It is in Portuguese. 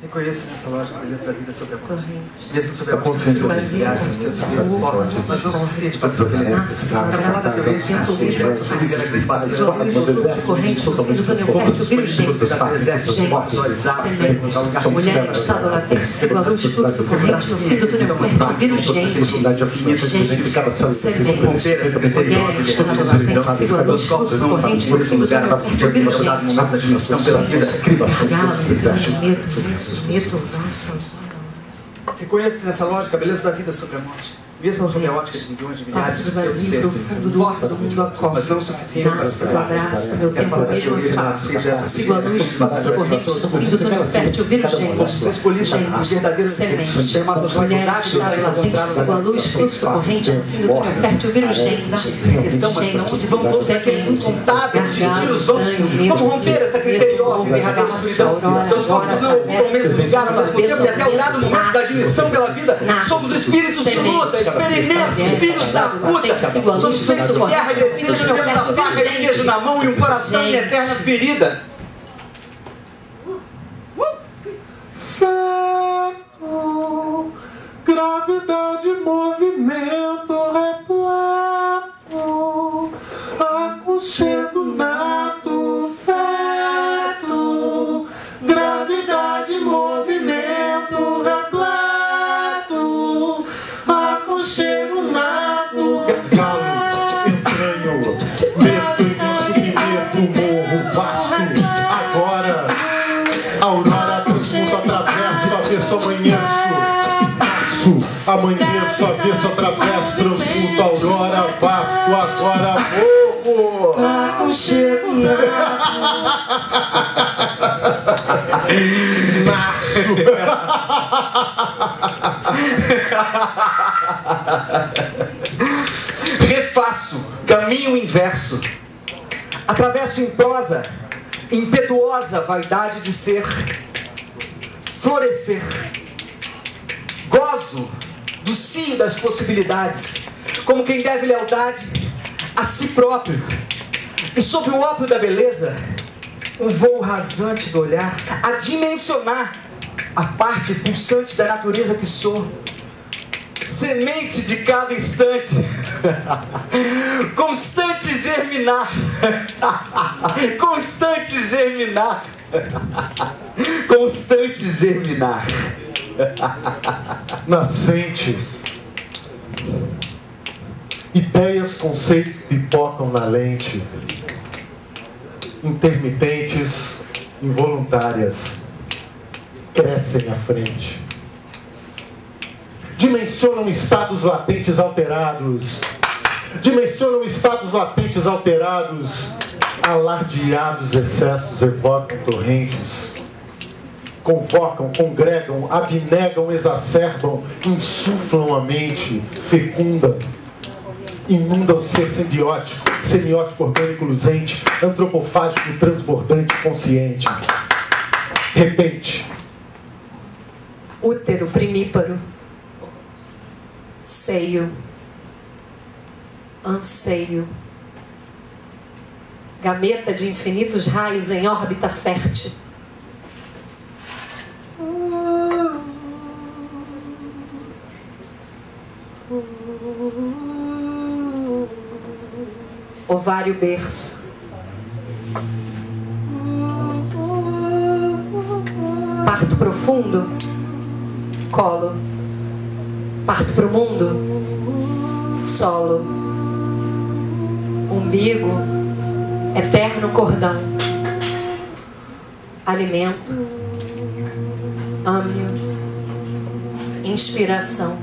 Reconheço nessa lógica a beleza da vida sobre a morte. Torrente. Mesmo sobre a morte, mas não o suficiente para fazer isso. A camada semente nascer para sobreviver a grande bacia. Corrente do fim do túnel fértil virgem. Mulher em estado latente, sigo a luz, fluxo corrente no fim do túnel fértil virgem. Mulher em estado latente, sigo a luz, fluxo corrente no fim do túnel fértil virgem. Reconheço nessa lógica a beleza da vida sobre a morte, mesmo sob a ótica de milhões de milhares de seres mas não o suficiente para o abraço, meu tempo mesmo faço. Sigo a luz, fluxo corrente do fim do túnel fértil virgem. Você escolhido os verdadeiros sementes. Mulher em estado latente, sigo a luz, fluxo corrente do fim do túnel fértil virgem. Questão, mas para onde vão todos aqueles incontáveis destinos? Vamos romper essa criteriosa e derradeira escuridão. Teus corpos não ocupam o mesmo lugar ao mesmo tempo e até o dado momento da admissão pela vida. Somos espíritos de luta, experimentos, filhos da puta. Somos feitos de guerra e desejo, temos a faca e o queijo na mão e um coração em eterna ferida. Feto, gravidade, movimento repleto, aconchego nato, feto, gravidade, movimento repleto, aconchego nato, galo, entranho, medo e submeto, morro vasto, agora, aurora transmuta através do avesso, amanheço, passo, amanheço, avesso, atravesso, transmuta, aurora, vasto, agora, morro, aconchego nasço. Refaço, caminho inverso. Atravesso em prosa, impetuosa vaidade de ser, florescer. Gozo do cio das possibilidades, como quem deve lealdade a si próprio. E sob o ópio da beleza, um voo rasante do olhar, a dimensionar a parte pulsante da natureza que sou. Semente de cada instante, constante germinar, constante germinar, constante germinar. Nascente, ideias, conceitos pipocam na lente, intermitentes, involuntárias, crescem à frente. Dimensionam estados latentes alterados. Dimensionam estados latentes alterados. Alardeados excessos evocam torrentes. Convocam, congregam, abnegam, exacerbam, insuflam a mente, fecundam. Inundam o ser simbiótico, semiótico, orgânico, luzente, antropofágico, transbordante, consciente. Repente. Útero primíparo. Seio, anseio, gameta de infinitos raios em órbita fértil. Ovário berço. Parto profundo, colo. Parto pro mundo, solo. Umbigo, eterno cordão. Alimento, âmbio, inspiração.